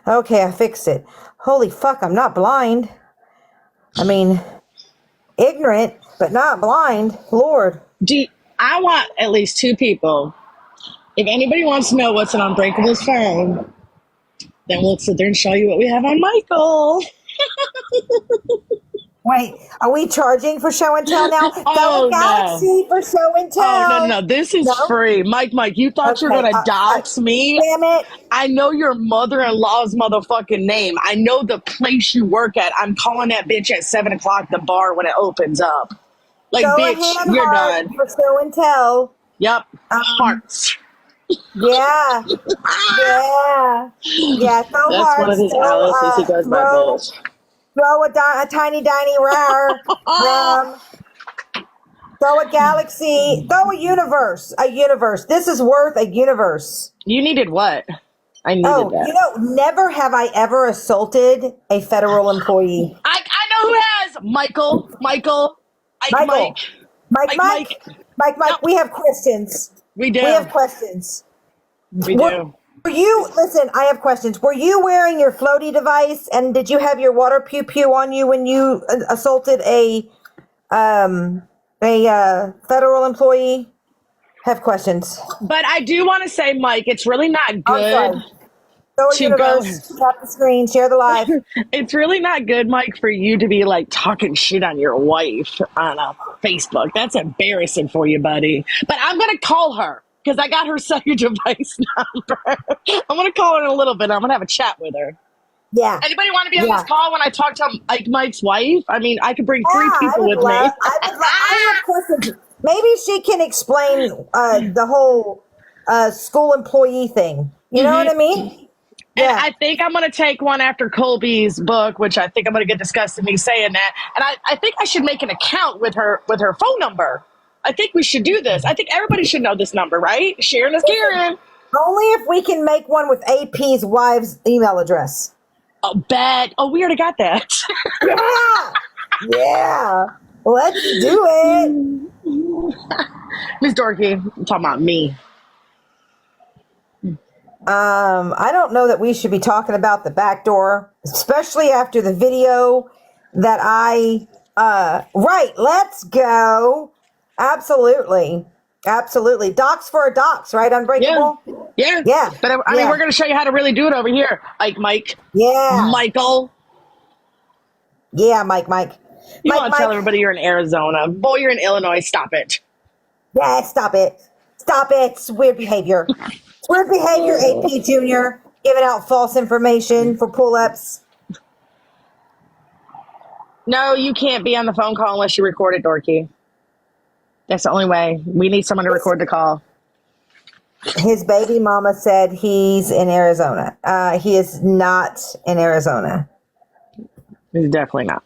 Okay, I fixed it. Holy fuck, I'm not blind. I mean, ignorant, but not blind. Lord. I want at least two people. If anybody wants to know what's an Unbreakable's phone, then we'll sit there and show you what we have on Michael. Wait, are we charging for show and tell now? Go Oh no. Galaxy for show and Oh no, no, tell. no. This is No? free. Mike, you thought you were Okay. gonna dox me? Damn it. I know your mother-in-law's motherfucking name. I know the place you work at. I'm calling that bitch at 7:00, the bar, when it opens up. Like, Go bitch, ahead, you're heart, done. for show and tell. Yep. Um, Hearts. yeah. Yeah. Yeah, throw That's one of hearts. his aliases. He goes by bitch. Throw a tiny, tiny rare. Throw a galaxy. Throw a universe. A universe. This is worth a universe. You needed what? I needed that. Never have I ever assaulted a federal employee. I know who has. Michael. Mike. Mike, we have questions. We do. We have questions. We do. Listen, I have questions. Were you wearing your floaty device, and did you have your water pew-pew on you when you assaulted a federal employee? Have questions. But I do want to say, Mike, it's really not good to go. Tap the screen, share the live. It's really not good, Mike, for you to be like talking shit on your wife on Facebook. That's embarrassing for you, buddy. But I'm going to call her because I got her cellular device number. I'm going to call her in a little bit. I'm going to have a chat with her. Yeah. Anybody want to be on this call when I talk to Mike's wife? I mean, I could bring three people with me. I have questions. Maybe she can explain the whole school employee thing. You know what I mean? And I think I'm going to take one after Colby's book, which I think I'm going to get disgusted me saying that. And I think I should make an account with her phone number. I think we should do this. I think everybody should know this number, right? Sharon is Karen. Only if we can make one with AP's wife's email address. Oh, bad. Oh, we already got that. Yeah. Let's do it. Miss Dorky, I'm talking about me. I don't know that we should be talking about the back door, especially after the video that right, let's go. Absolutely. Docs for a docs, right? Unbreakable? Yeah. But I mean, we're going to show you how to really do it over here. Mike. Yeah. Michael. Yeah, Mike. You want to tell everybody you're in Arizona. Boy, you're in Illinois. Stop it. Yeah, stop it. It's weird behavior. Weird behavior, AP Jr. Giving out false information for pull-ups. No, you can't be on the phone call unless you record it, Dorky. That's the only way. We need someone to record the call. His baby mama said he's in Arizona. He is not in Arizona. He's definitely not.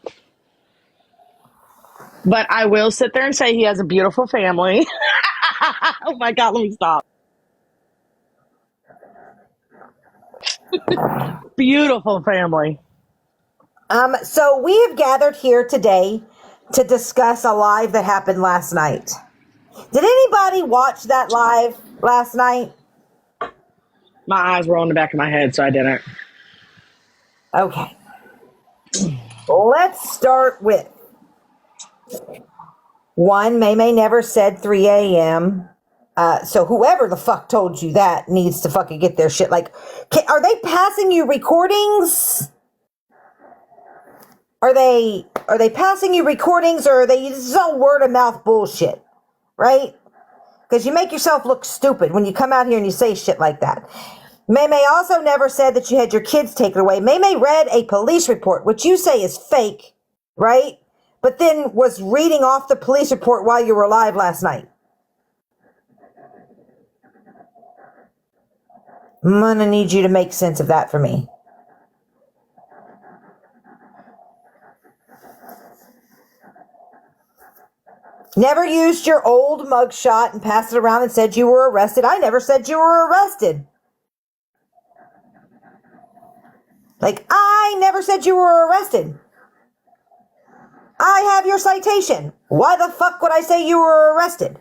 But I will sit there and say he has a beautiful family. Oh my God, let me stop. Beautiful family. So we have gathered here today to discuss a live that happened last night. Did anybody watch that live last night? My eyes were on the back of my head, so I didn't. Okay. Let's start with one. Mae Mae never said 3 a.m. So whoever the fuck told you that needs to fucking get their shit. Like, are they passing you recordings? Are they passing you recordings, or are they just all word of mouth bullshit, right? Because you make yourself look stupid when you come out here and you say shit like that. Mae Mae also never said that you had your kids taken away. Mae Mae read a police report, which you say is fake, right? But then was reading off the police report while you were live last night. I'm gonna need you to make sense of that for me. Never used your old mugshot and passed it around and said you were arrested. I never said you were arrested. Like, I never said you were arrested. I have your citation. Why the fuck would I say you were arrested?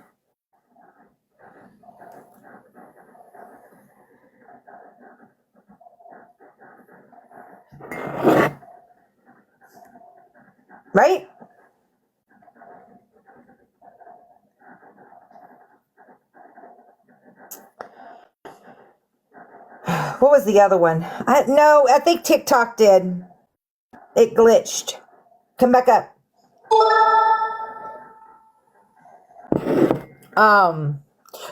Right? What was the other one? No, I think TikTok did. It glitched. Come back up.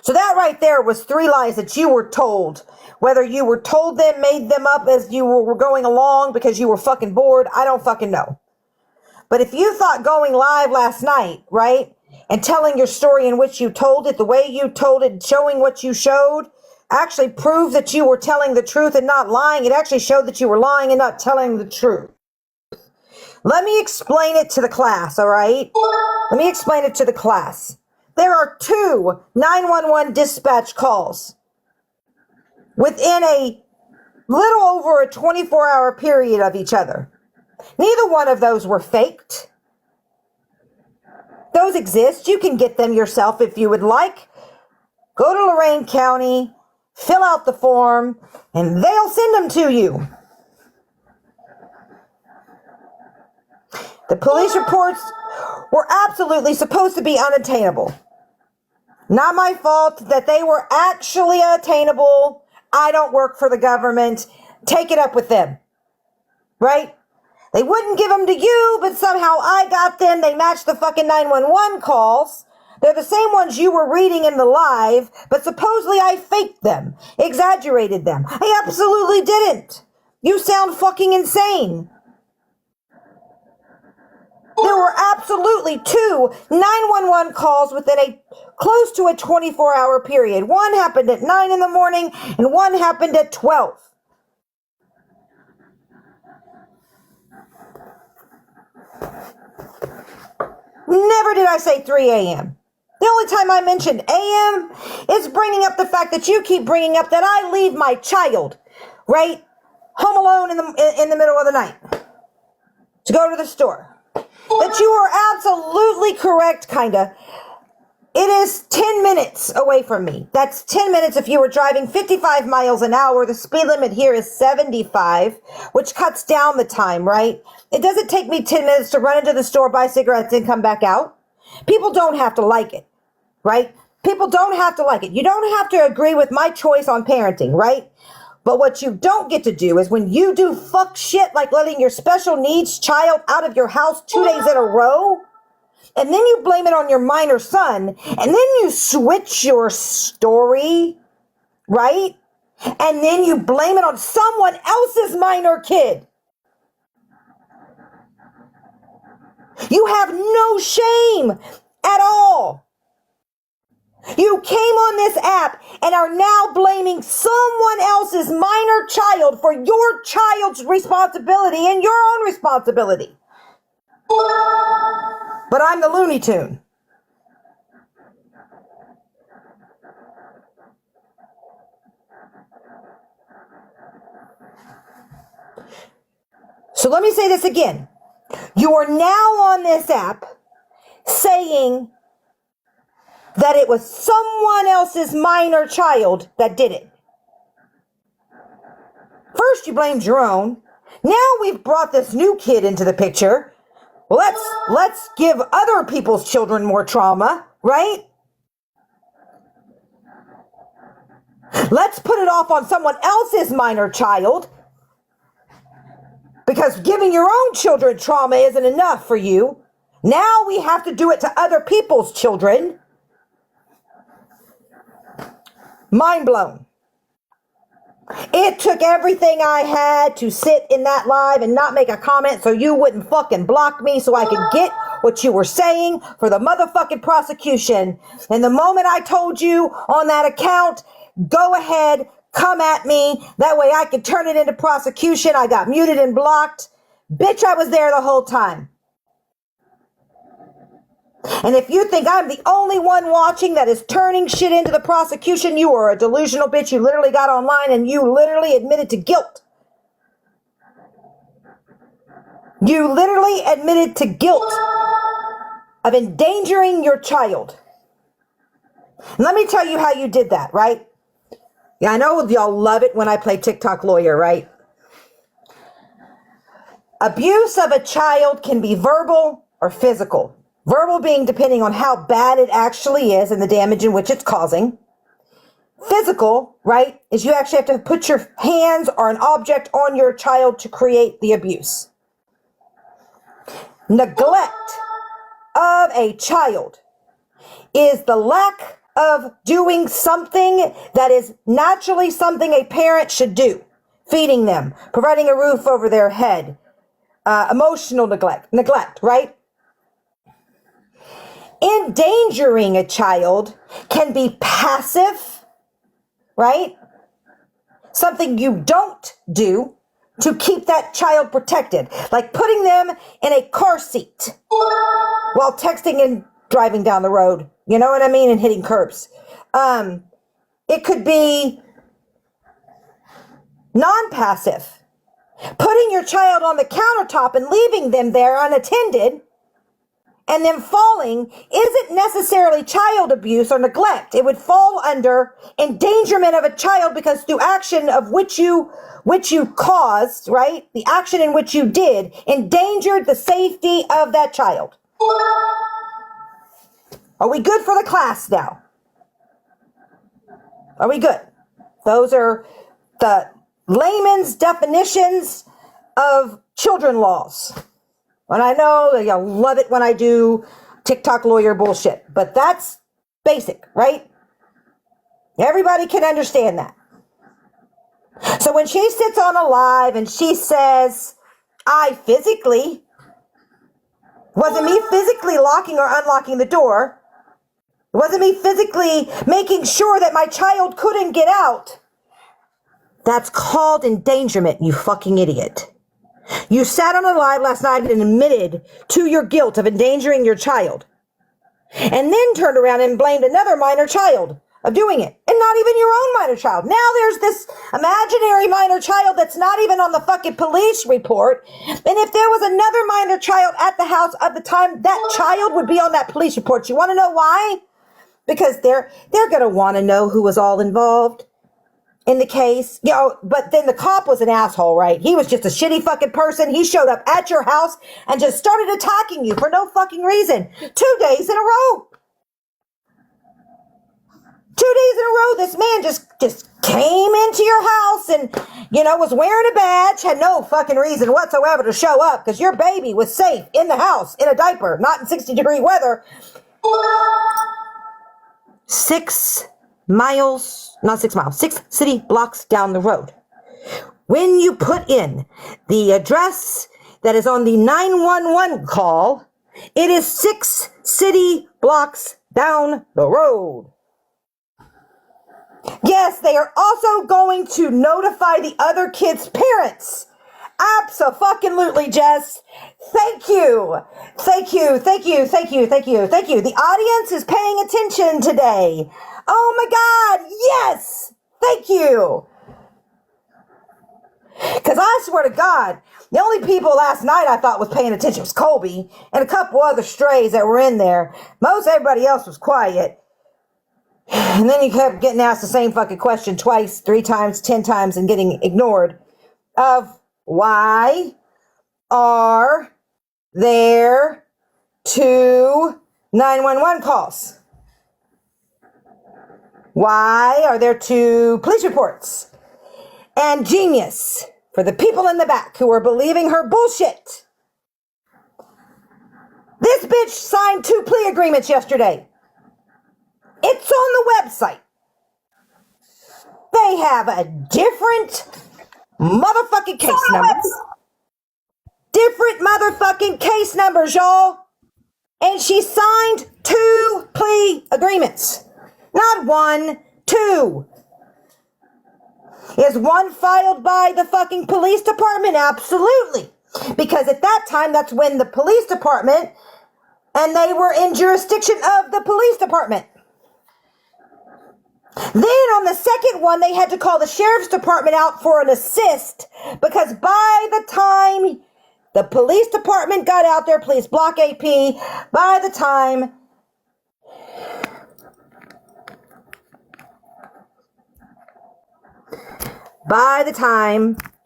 So that right there was 3 lies that you were told. Whether you were told them, made them up as you were going along because you were fucking bored, I don't fucking know. But if you thought going live last night, right, and telling your story in which you told it, the way you told it, showing what you showed, actually proved that you were telling the truth and not lying. It actually showed that you were lying and not telling the truth. Let me explain it to the class, all right? Let me explain it to the class. There are 2 911 dispatch calls within a little over a 24-hour period of each other. Neither one of those were faked. Those exist. You can get them yourself if you would like. Go to Lorain County, fill out the form, and they'll send them to you. The police reports were absolutely supposed to be unattainable. Not my fault that they were actually attainable. I don't work for the government. Take it up with them. Right? They wouldn't give them to you, but somehow I got them. They matched the fucking 911 calls. They're the same ones you were reading in the live, but supposedly I faked them, exaggerated them. I absolutely didn't. You sound fucking insane. There were absolutely 2 911 calls within a close to a 24-hour period. One happened at 9 in the morning and one happened at 12. Never did I say 3 a.m. The only time I mentioned a.m. is bringing up the fact that you keep bringing up that I leave my child, right, home alone in the middle of the night to go to the store. That you are absolutely correct, kinda. It is 10 minutes away from me. That's 10 minutes if you were driving 55 miles an hour. The speed limit here is 75, which cuts down the time, right? It doesn't take me 10 minutes to run into the store, buy cigarettes, and come back out. People don't have to like it, right? People don't have to like it. You don't have to agree with my choice on parenting, right? But what you don't get to do is when you do fuck shit like letting your special needs child out of your house 2 days in a row, and then you blame it on your minor son, and then you switch your story, right? And then you blame it on someone else's minor kid. You have no shame at all. You came on this app and are now blaming someone else's minor child for your child's responsibility and your own responsibility. But I'm the Looney Tune. So let me say this again. You are now on this app saying that it was someone else's minor child that did it. First you blamed your own. Now we've brought this new kid into the picture. Let's give other people's children more trauma, right? Let's put it off on someone else's minor child. Because giving your own children trauma isn't enough for you. Now we have to do it to other people's children. Mind blown. It took everything I had to sit in that live and not make a comment so you wouldn't fucking block me so I could get what you were saying for the motherfucking prosecution. And the moment I told you on that account, go ahead, come at me. That way I could turn it into prosecution. I got muted and blocked. Bitch, I was there the whole time. And if you think I'm the only one watching that is turning shit into the prosecution, you are a delusional bitch. You literally got online and you literally admitted to guilt. You literally admitted to guilt of endangering your child. And let me tell you how you did that, right? Yeah, I know y'all love it when I play TikTok lawyer, right? Abuse of a child can be verbal or physical. Verbal being depending on how bad it actually is and the damage in which it's causing. Physical, right, is you actually have to put your hands or an object on your child to create the abuse. Neglect of a child is the lack of doing something that is naturally something a parent should do. Feeding them, providing a roof over their head, emotional neglect, right? Endangering a child can be passive, right? Something you don't do to keep that child protected, like putting them in a car seat while texting and driving down the road. You know what I mean? And hitting curbs. It could be non-passive. Putting your child on the countertop and leaving them there unattended and them falling isn't necessarily child abuse or neglect. It would fall under endangerment of a child because through action of which you caused, right? The action in which you did endangered the safety of that child. Are we good for the class now? Are we good? Those are the layman's definitions of children laws. And I know that y'all love it when I do TikTok lawyer bullshit, but that's basic, right? Everybody can understand that. So when she sits on a live and she says, wasn't me physically locking or unlocking the door. It wasn't me physically making sure that my child couldn't get out. That's called endangerment, you fucking idiot. You sat on a live last night and admitted to your guilt of endangering your child. And then turned around and blamed another minor child of doing it. And not even your own minor child. Now there's this imaginary minor child that's not even on the fucking police report. And if there was another minor child at the house at the time, that child would be on that police report. You want to know why? Because they're going to want to know who was all involved in the case. You know, but then the cop was an asshole, right? He was just a shitty fucking person. He showed up at your house and just started attacking you for no fucking reason. 2 days in a row. 2 days in a row, this man just came into your house and, you know, was wearing a badge, had no fucking reason whatsoever to show up because your baby was safe in the house in a diaper, not in 60-degree weather. 6 city blocks down the road. When you put in the address that is on the 911 call, it is 6 city blocks down the road. Yes, they are also going to notify the other kids' parents. Abso-fucking-lutely, Jess. Thank you. Thank you. Thank you. Thank you. Thank you. Thank you. The audience is paying attention today. Oh my God. Yes. Thank you. Because I swear to God, the only people last night I thought was paying attention was Colby and a couple other strays that were in there. Most everybody else was quiet. And then you kept getting asked the same fucking question twice, 3 times, 10 times, and getting ignored. Of why are there 2 911 calls? Why are there 2 police reports? And genius, for the people in the back who are believing her bullshit. This bitch signed 2 plea agreements yesterday. It's on the website. They have a different motherfucking case numbers. Different motherfucking case numbers, y'all. And she signed 2 plea agreements. Not 1, 2. Is one filed by the fucking police department? Absolutely. Because at that time, that's when the police department, and they were in jurisdiction of the police department. Then on the second one, they had to call the sheriff's department out for an assist because by the time the police department got out there, police block AP, by the time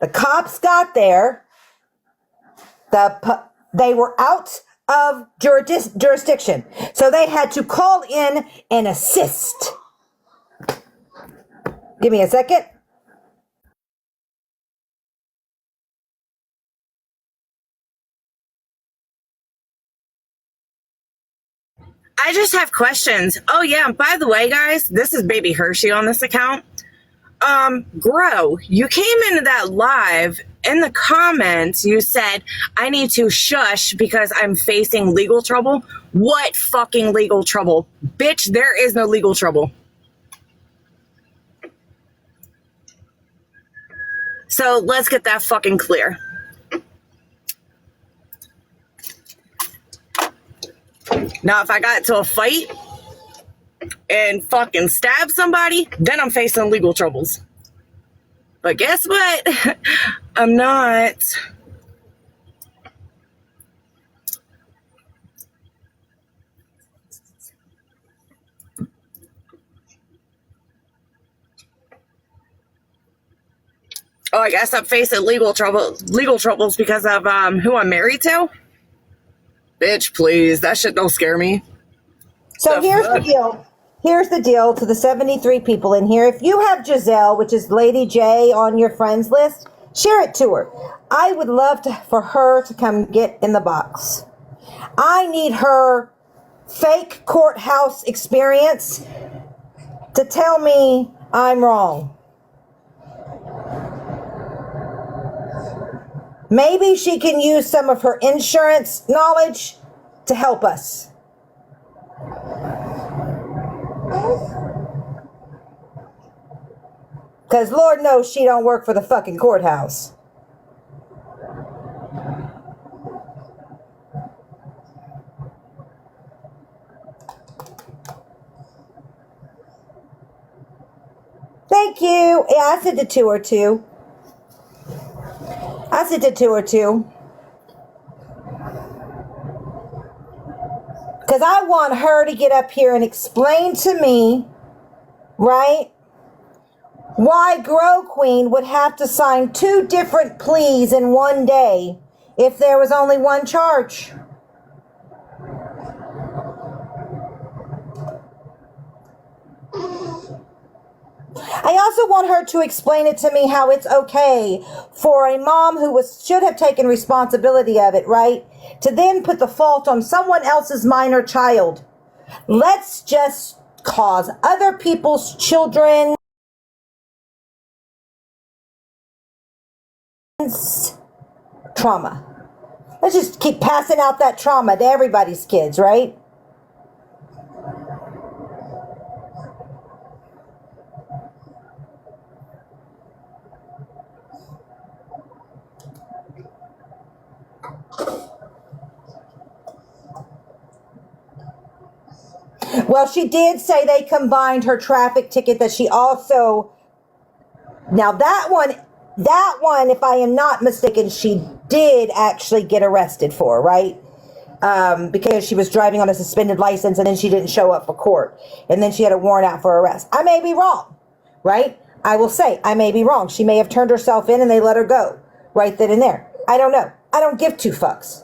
the cops got there, They were out of jurisdiction, so they had to call in and assist. Give me a second. I just have questions. Oh yeah, by the way, guys, this is Baby Hershey on this account. Grow, you came into that live. In the comments, you said, I need to shush because I'm facing legal trouble. What fucking legal trouble? Bitch, there is no legal trouble. So let's get that fucking clear. Now, if I got into a fight and fucking stab somebody, then I'm facing legal troubles. But guess what? I'm not. Oh, I guess I'm facing legal troubles because of who I'm married to. Bitch, please, that shit don't scare me. So here's the deal. Here's the deal to the 73 people in here. If you have Giselle, which is Lady J, on your friends list, share it to her. I would love for her to come get in the box. I need her fake courthouse experience to tell me I'm wrong. Maybe she can use some of her insurance knowledge to help us. Because Lord knows she don't work for the fucking courthouse. Thank you. Yeah, I sent it to her too. Because I want her to get up here and explain to me, right, why Grow Queen would have to sign 2 different pleas in one day if there was only one charge. I also want her to explain it to me how it's okay for a mom who should have taken responsibility of it, right, to then put the fault on someone else's minor child. Let's just cause other people's children trauma. Let's just keep passing out that trauma to everybody's kids, right? Well, she did say they combined her traffic ticket that she also... Now that one, if I am not mistaken, she did actually get arrested for, right? Because she was driving on a suspended license and then she didn't show up for court. And then she had a warrant out for arrest. I may be wrong, right? I will say, I may be wrong. She may have turned herself in and they let her go right then and there. I don't know. I don't give 2 fucks.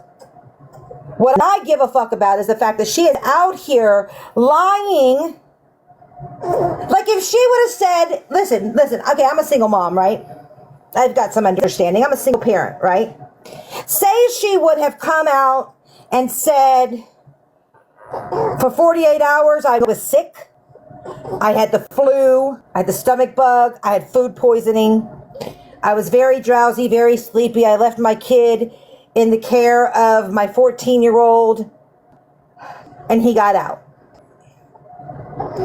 What I give a fuck about is the fact that she is out here lying. Like if she would have said, listen, okay, I'm a single mom, right? I've got some understanding. I'm a single parent, right? Say she would have come out and said, for 48 hours, I was sick. I had the flu. I had the stomach bug. I had food poisoning. I was very drowsy, very sleepy. I left my kid in the care of my 14-year-old, and he got out.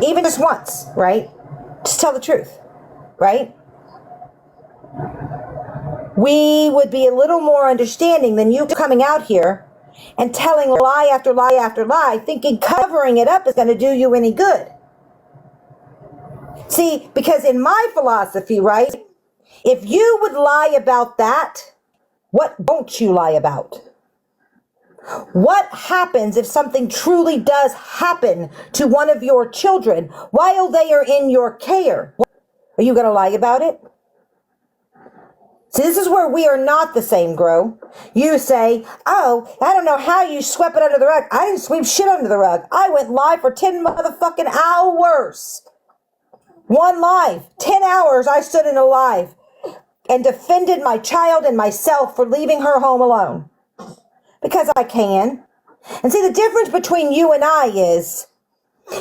Even just once, right? Just tell the truth, right? We would be a little more understanding than you coming out here and telling lie after lie after lie, thinking covering it up is going to do you any good. See, because in my philosophy, right, if you would lie about that, what won't you lie about? What happens if something truly does happen to one of your children while they are in your care? Are you going to lie about it? See, this is where we are not the same, Grow. You say, oh, I don't know how you swept it under the rug. I didn't sweep shit under the rug. I went live for 10 motherfucking hours. One live. 10 hours I stood in a live and defended my child and myself for leaving her home alone. Because I can. And see, the difference between you and I is,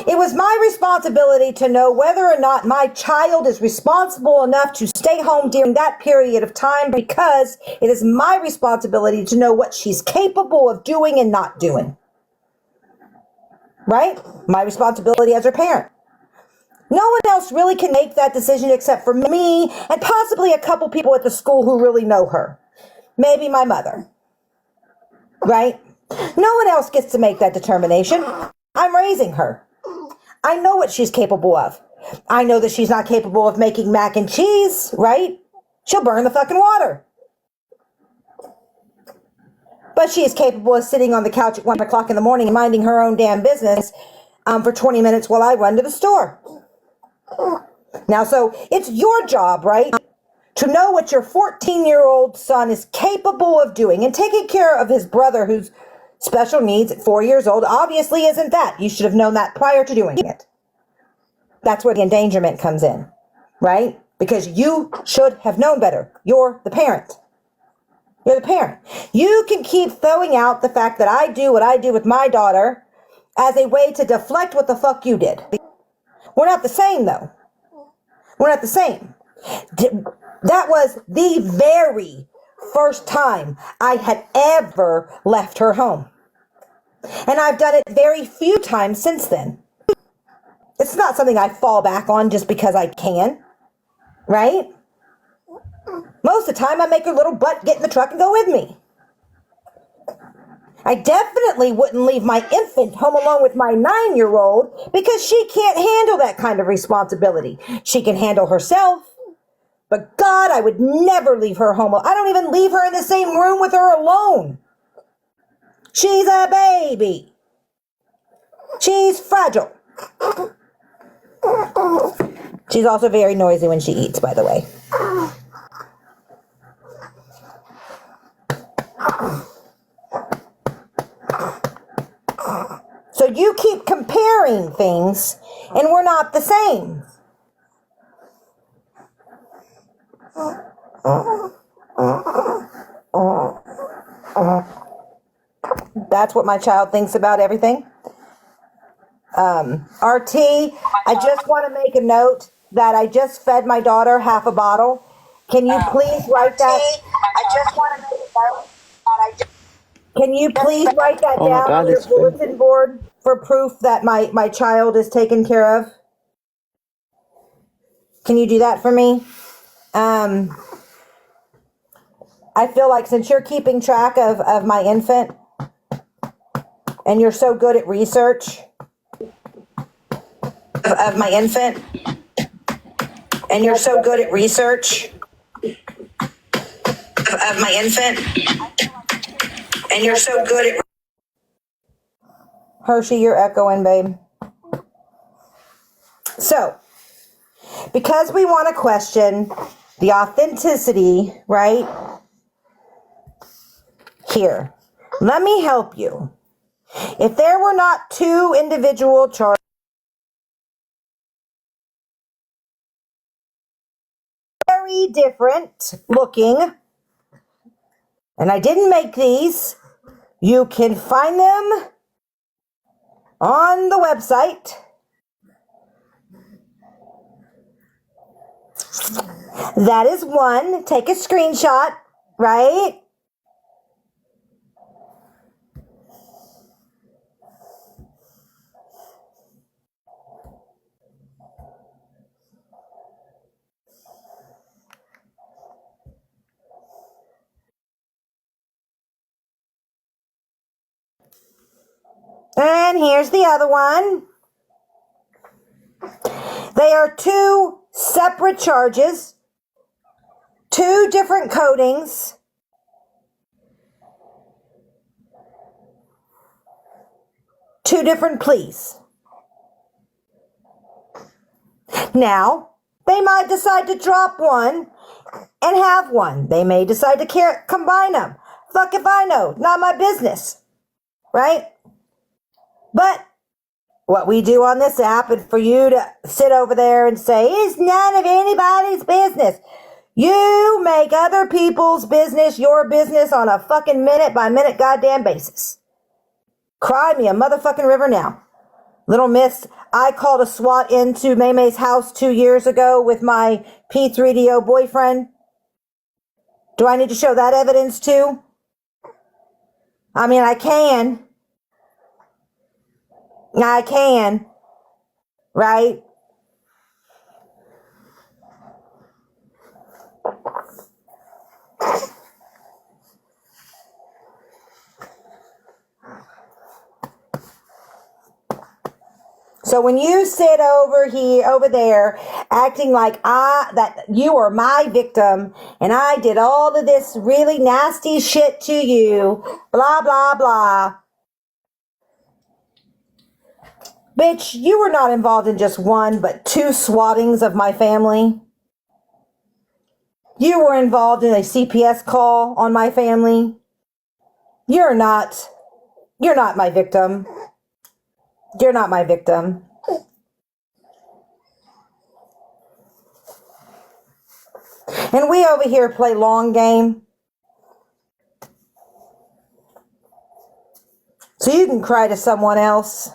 it was my responsibility to know whether or not my child is responsible enough to stay home during that period of time, because it is my responsibility to know what she's capable of doing and not doing. Right? My responsibility as her parent. No one else really can make that decision except for me and possibly a couple people at the school who really know her. Maybe my mother. Right? No one else gets to make that determination. I'm raising her. I know what she's capable of. I know that she's not capable of making mac and cheese, right? She'll burn the fucking water. But she is capable of sitting on the couch at 1 o'clock in the morning and minding her own damn business for 20 minutes while I run to the store. Now, so it's your job, right, to know what your 14-year-old son is capable of doing and taking care of his brother who's special needs at 4 years old obviously isn't that. You should have known that prior to doing it. That's where the endangerment comes in, right? Because you should have known better. You're the parent. You're the parent. You can keep throwing out the fact that I do what I do with my daughter as a way to deflect what the fuck you did. We're not the same, though. We're not the same. That was the very first time I had ever left her home. And I've done it very few times since then. It's not something I fall back on just because I can, right? Most of the time I make her little butt get in the truck and go with me. I definitely wouldn't leave my infant home alone with my 9-year-old because she can't handle that kind of responsibility. She can handle herself. But God, I would never leave her home. I don't even leave her in the same room with her alone. She's a baby. She's fragile. She's also very noisy when she eats, by the way. So you keep comparing things, and we're not the same. That's what my child thinks about everything. RT, I just want to make a note that I just fed my daughter half a bottle. Can you please write that? I just want to make a note that I just... Can you please write that down on your bulletin board for proof that my child is taken care of? Can you do that for me? I feel like since you're keeping track of my infant and you're so good at research of my infant and you're so good at research of my infant and you're so good at... Hershey, you're echoing, babe. So, because we want to question the authenticity, right? Here, let me help you. If there were not two individual charges, very different looking, and I didn't make these, you can find them on the website. That is one. Take a screenshot, right? And here's the other one. They are two separate charges, two different codings, two different pleas. Now, They might decide to drop one and have one. They may decide to combine them. Fuck if I know. Not my business. Right? But what we do on this app, and for you to sit over there and say, it's none of anybody's business. You make other people's business your business on a fucking minute by minute goddamn basis. Cry me a motherfucking river now. Little miss, I called a SWAT into Mae Mae's house 2 years ago with my P3DO boyfriend. Do I need to show that evidence too? I mean, I can, right? So when you sit over there, acting like that you are my victim and I did all of this really nasty shit to you, blah, blah, blah. Bitch, you were not involved in just one, but 2 swattings of my family. You were involved in a CPS call on my family. You're not my victim. You're not my victim. And we over here play long game. So you can cry to someone else.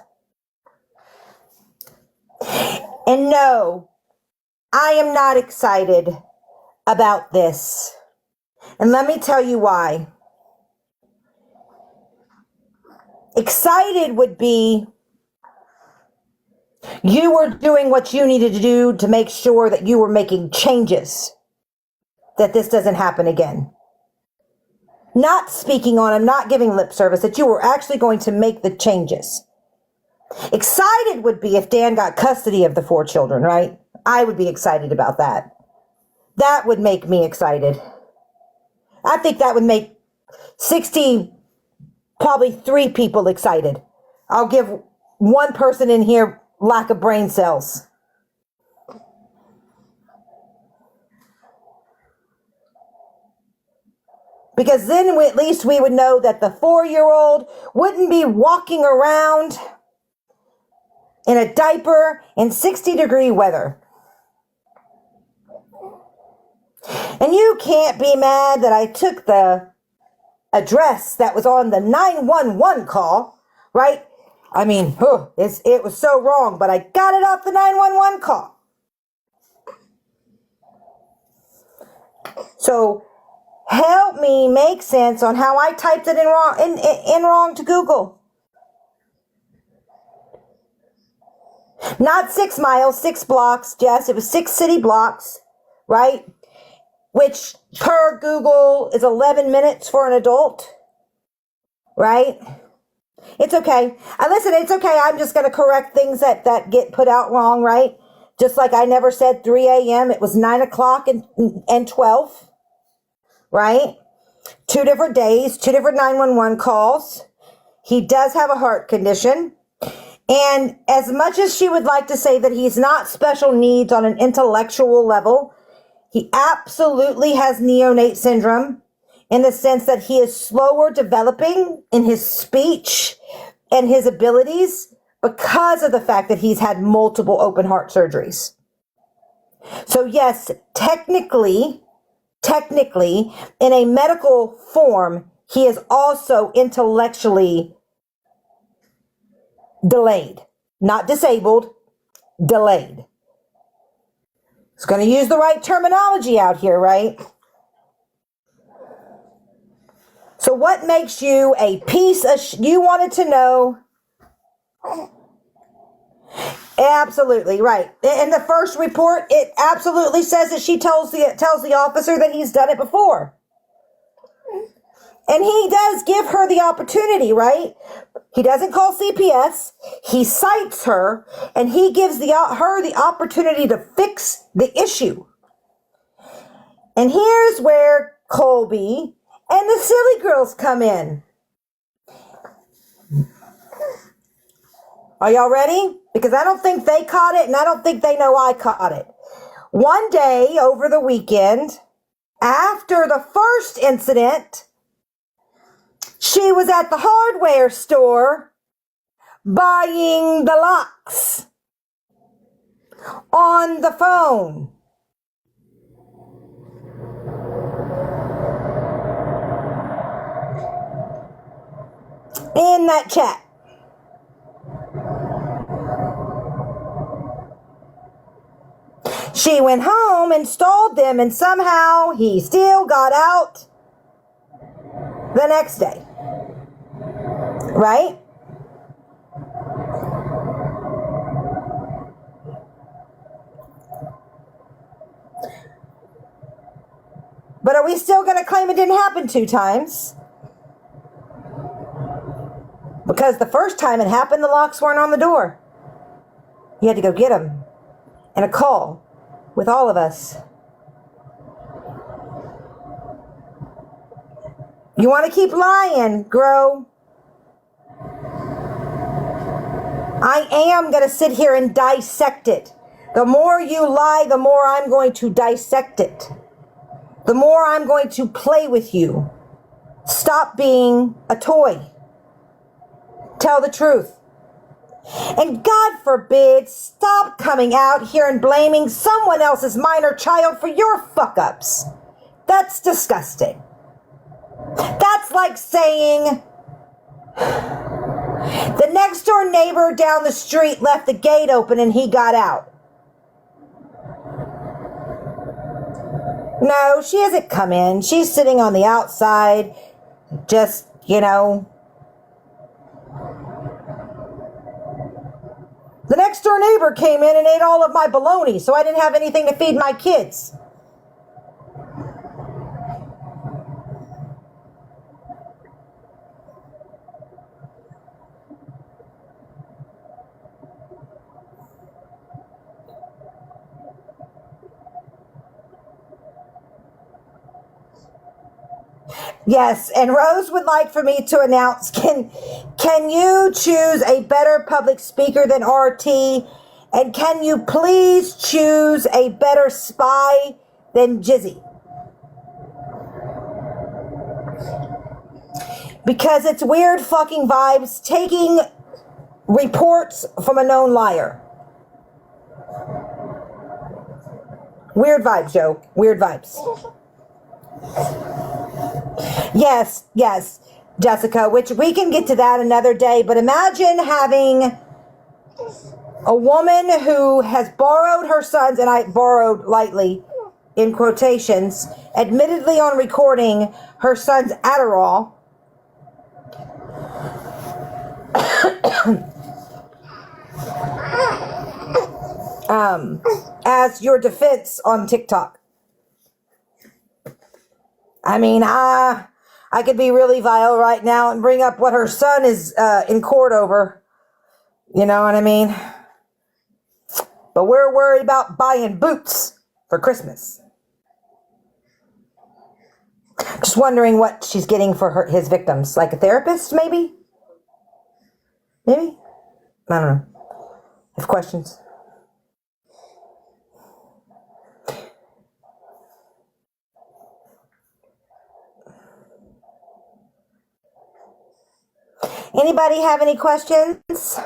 And no, I am not excited about this. And let me tell you why. Excited would be you were doing what you needed to do to make sure that you were making changes, that this doesn't happen again. Not speaking on them, not giving lip service, that you were actually going to make the changes. Excited would be if Dan got custody of the 4 children, right? I would be excited about that. That would make me excited. I think that would make 60, probably 3 people excited. I'll give one person in here lack of brain cells. Because then at least we would know that the 4-year-old wouldn't be walking around in a diaper in 60-degree weather. And you can't be mad that I took the address that was on the 911 call, right? I mean, it was so wrong, but I got it off the 911 call. So help me make sense on how I typed it in wrong to Google. Not 6 miles, 6 blocks. Yes, it was 6 city blocks, right? Which per Google is 11 minutes for an adult, right? It's okay. Listen, it's okay. I'm just going to correct things that get put out wrong, right? Just like I never said 3 a.m. It was 9 o'clock and 12, right? 2 different days, 2 different 911 calls. He does have a heart condition. And as much as she would like to say that he's not special needs on an intellectual level, he absolutely has neonate syndrome in the sense that he is slower developing in his speech and his abilities because of the fact that he's had multiple open heart surgeries. So yes, technically, in a medical form, he is also intellectually delayed. Not disabled, delayed. It's going to use the right terminology out here, right? So what makes you a piece of you wanted to know? Absolutely, right. In the first report, it absolutely says that she tells the officer that he's done it before. And he does give her the opportunity, right? He doesn't call CPS. He cites her, and he gives her the opportunity to fix the issue. And here's where Colby and the silly girls come in. Are y'all ready? Because I don't think they caught it, and I don't think they know I caught it. One day over the weekend, after the first incident, she was at the hardware store buying the locks on the phone. In that chat. She went home, installed them, and somehow he still got out the next day. Right? But are we still going to claim it didn't happen 2 times? Because the first time it happened, the locks weren't on the door. You had to go get them. And a call with all of us. You want to keep lying, Grow? I am going to sit here and dissect it. The more you lie, the more I'm going to dissect it. The more I'm going to play with you. Stop being a toy. Tell the truth. And God forbid, stop coming out here and blaming someone else's minor child for your fuck-ups. That's disgusting. That's like saying the next door neighbor down the street left the gate open and he got out. No, she hasn't come in. She's sitting on the outside, just, The next door neighbor came in and ate all of my bologna, so I didn't have anything to feed my kids. Yes, and Rose would like for me to announce, can you choose a better public speaker than RT? And can you please choose a better spy than Jizzy? Because it's weird fucking vibes taking reports from a known liar. Weird vibes, Joe. Weird vibes. Yes, Jessica, which we can get to that another day, but imagine having a woman who has borrowed her son's, and I borrowed lightly in quotations, admittedly on recording her son's Adderall, as your defense on TikTok. I mean, I could be really vile right now and bring up what her son is in court over. You know what I mean? But we're worried about buying boots for Christmas. Just wondering what she's getting for his victims. Like a therapist, maybe? Maybe? I don't know. Have questions? Anybody have any questions?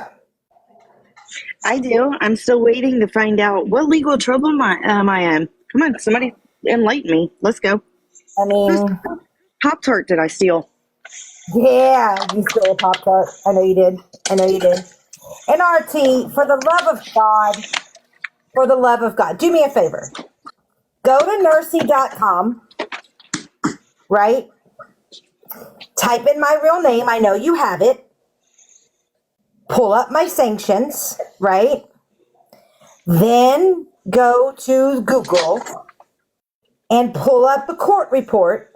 I do. I'm still waiting to find out what legal trouble am I in. Come on, somebody enlighten me. Let's go. I mean, Pop-Tart did I steal? yeah, you stole a Pop-Tart. I know you did. And RT, for the love of God, do me a favor. Go to nursey.com, right? Type in my real name. I know you have it. Pull up my sanctions, right? Then go to Google and pull up the court report.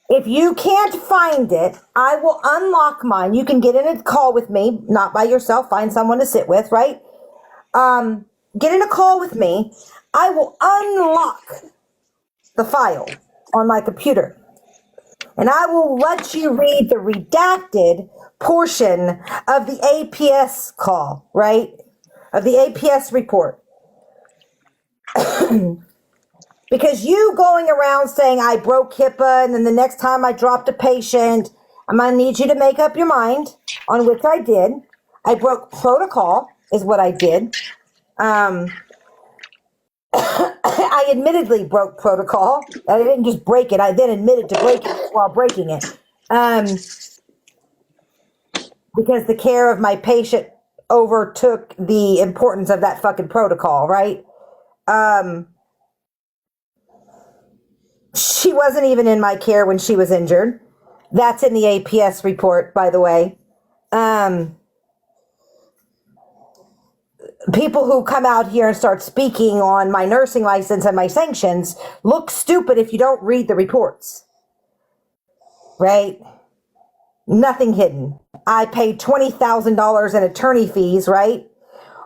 If you can't find it, I will unlock mine. You can get in a call with me, not by yourself. Find someone to sit with, right? Get in a call with me. I will unlock the file on my computer. And I will let you read the redacted portion of the APS call, right? Of the APS report. Because you going around saying I broke HIPAA and then the next time I dropped a patient, I'm going to need you to make up your mind, on which I did. I broke protocol is what I did. I admittedly broke protocol. I didn't just break it. I then admitted to breaking it while breaking it. Because the care of my patient overtook the importance of that fucking protocol, right? She wasn't even in my care when she was injured. That's in the APS report, by the way. People who come out here and start speaking on my nursing license and my sanctions look stupid if you don't read the reports, right? Nothing hidden. I paid $20,000 in attorney fees, right?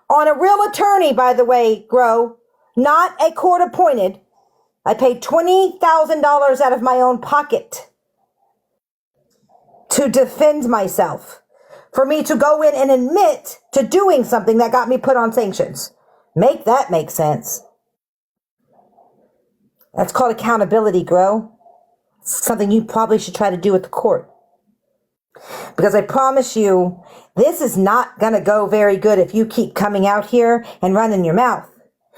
On a real attorney, by the way, Grow, not a court appointed. I paid $20,000 out of my own pocket to defend myself, for me to go in and admit to doing something that got me put on sanctions. Make that make sense. That's called accountability, Grow. It's something you probably should try to do at the court. Because I promise you, this is not going to go very good if you keep coming out here and running your mouth.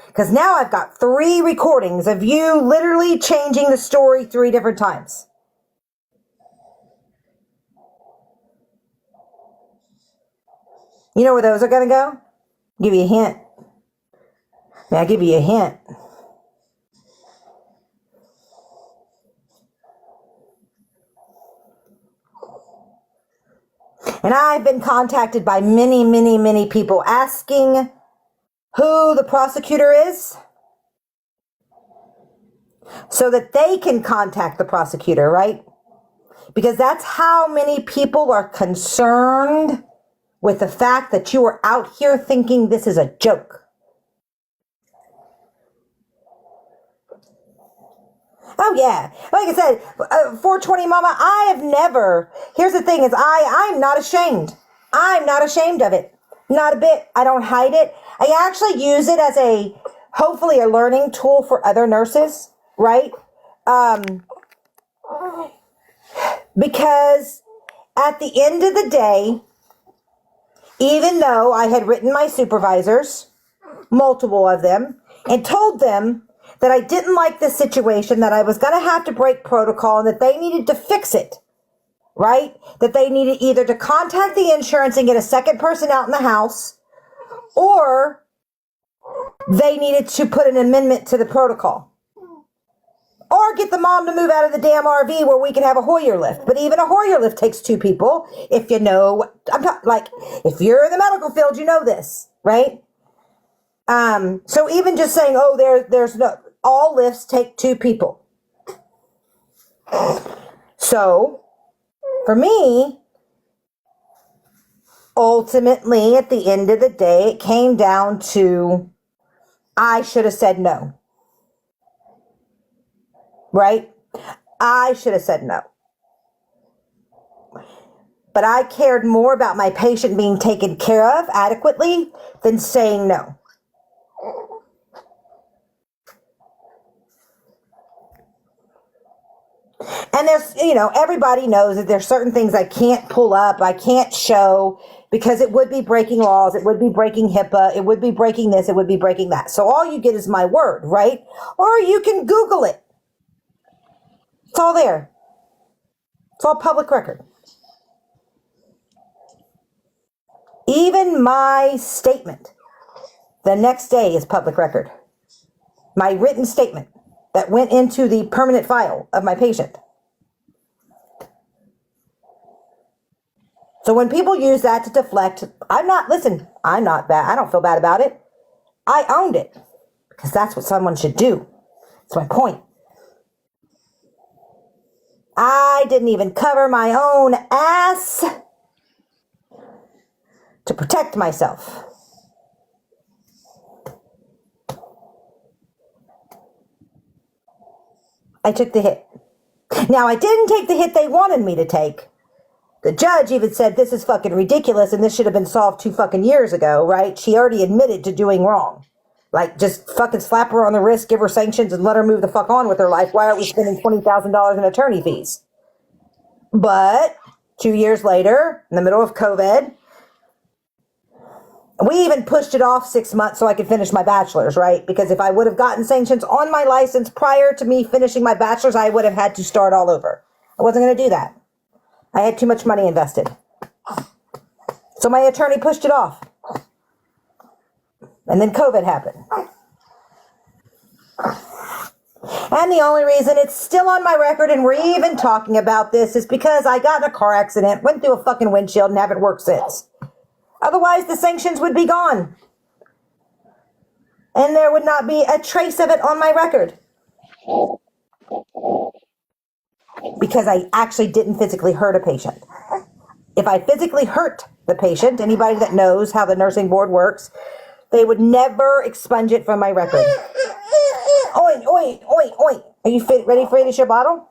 Because now I've got 3 recordings of you literally changing the story 3 different times. You know where those are going to go? Give you a hint. May I give you a hint? And I've been contacted by many, many, many people asking who the prosecutor is so that they can contact the prosecutor, right? Because that's how many people are concerned with the fact that you are out here thinking this is a joke. Oh yeah, like I said, 420 Mama, I have never, here's the thing is I'm not ashamed. I'm not ashamed of it. Not a bit. I don't hide it. I actually use it as hopefully a learning tool for other nurses, right? Because at the end of the day, even though I had written my supervisors, multiple of them, and told them that I didn't like this situation, that I was going to have to break protocol and that they needed to fix it, right? That they needed either to contact the insurance and get a second person out in the house, or they needed to put an amendment to the protocol. Or get the mom to move out of the damn RV where we can have a Hoyer lift. But even a Hoyer lift takes 2 people. If you know, if you're in the medical field, you know this, right? So even just saying, oh, there's no, all lifts take 2 people. So for me, ultimately, at the end of the day, it came down to I should have said no. Right? I should have said no. But I cared more about my patient being taken care of adequately than saying no. And there's, everybody knows that there's certain things I can't pull up, I can't show, because it would be breaking laws, it would be breaking HIPAA, it would be breaking this, it would be breaking that. So all you get is my word, right? Or you can Google it. It's all there. It's all public record. Even my statement the next day is public record. My written statement that went into the permanent file of my patient. So when people use that to deflect, I'm not bad. I don't feel bad about it. I owned it because that's what someone should do. That's my point. I didn't even cover my own ass to protect myself. I took the hit. Now, I didn't take the hit they wanted me to take. The judge even said this is fucking ridiculous and this should have been solved 2 fucking years ago, right? She already admitted to doing wrong, Like, just fucking slap her on the wrist, give her sanctions, and let her move the fuck on with her life. Why are we spending $20,000 in attorney fees? But 2 years later, in the middle of COVID, we even pushed it off 6 months so I could finish my bachelor's, right? Because if I would have gotten sanctions on my license prior to me finishing my bachelor's, I would have had to start all over. I wasn't going to do that. I had too much money invested. So my attorney pushed it off. And then COVID happened. And the only reason it's still on my record and we're even talking about this is because I got in a car accident, went through a fucking windshield, and haven't worked since. Otherwise, the sanctions would be gone. And there would not be a trace of it on my record. Because I actually didn't physically hurt a patient. If I physically hurt the patient, anybody that knows how the nursing board works, they would never expunge it from my record. Oi, oi, oi, oi. Are you ready to finish your bottle?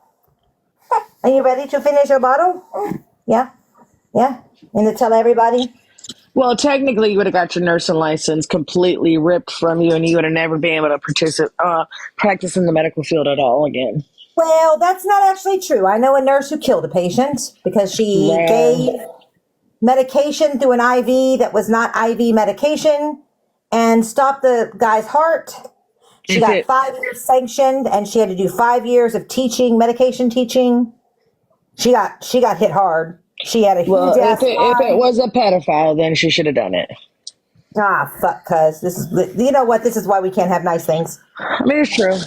Are you ready to finish your bottle? Yeah? Yeah? And to tell everybody? Well, technically, you would have got your nursing license completely ripped from you, and you would have never been able to practice in the medical field at all again. Well, that's not actually true. I know a nurse who killed a patient because she gave medication through an IV that was not IV medication and stopped the guy's heart. She got 5 years sanctioned, and she had to do 5 years of teaching, medication teaching. She got hit hard. She had a huge ass if it was a pedophile, then she should have done it. Ah, fuck, cuz this is, you know what? This is why we can't have nice things. I mean, it's true.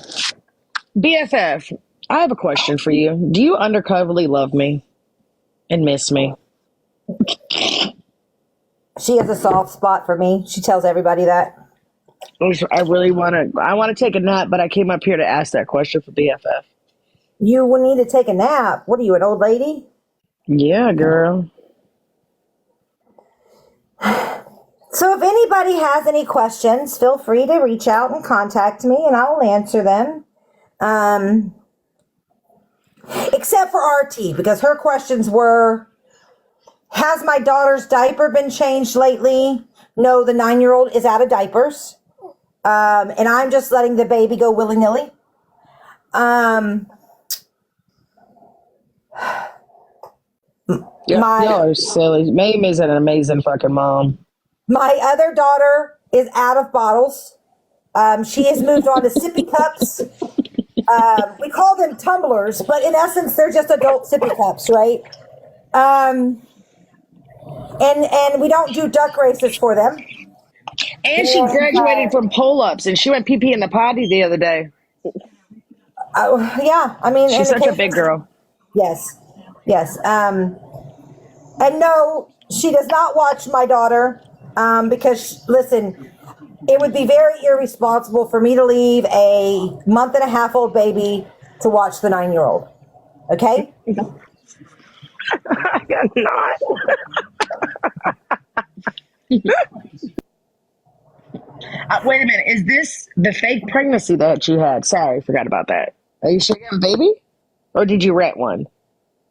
BFF, I have a question for you. Do you undercoverly love me and miss me? She has a soft spot for me. She tells everybody that. I really want to take a nap, but I came up here to ask that question for BFF. You will need to take a nap. What are you, an old lady? Yeah, girl. So if anybody has any questions, feel free to reach out and contact me and I'll answer them. Except for RT, because her questions were, has my daughter's diaper been changed lately? No, the 9-year-old is out of diapers. And I'm just letting the baby go willy-nilly. Y'all are silly. Mae Mae's an amazing fucking mom. My other daughter is out of bottles. She has moved on to sippy cups. We call them tumblers, but in essence, they're just adult sippy cups, right? And we don't do duck races for them. And she graduated from pull-ups, and she went pee-pee in the potty the other day. Yeah, I mean... She's such a big girl. Yes, yes. And no, she does not watch my daughter because, listen, it would be very irresponsible for me to leave a month-and-a-half-old baby to watch the 9-year-old. Okay? I'm not. Wait a minute. Is this the fake pregnancy that you had? Sorry, forgot about that. Are you sure you have a baby? Or did you rent one?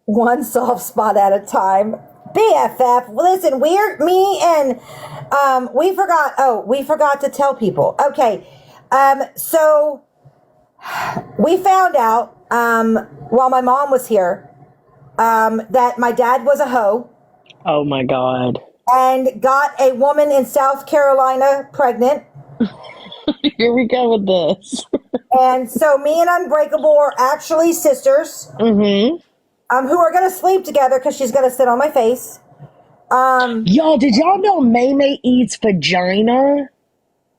One soft spot at a time. BFF, listen, we forgot to tell people. Okay, so we found out while my mom was here that my dad was a hoe. Oh my God. And got a woman in South Carolina pregnant. Here we go with this. And so me and Unbreakable are actually sisters. Mm-hmm. Who are going to sleep together because she's going to sit on my face. Y'all, did y'all know Mae Mae eats vagina?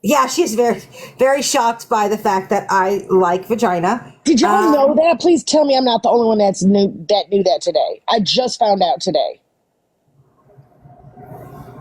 Yeah, she's very, very shocked by the fact that I like vagina. Did y'all know that? Please tell me I'm not the only one that knew that today. I just found out today.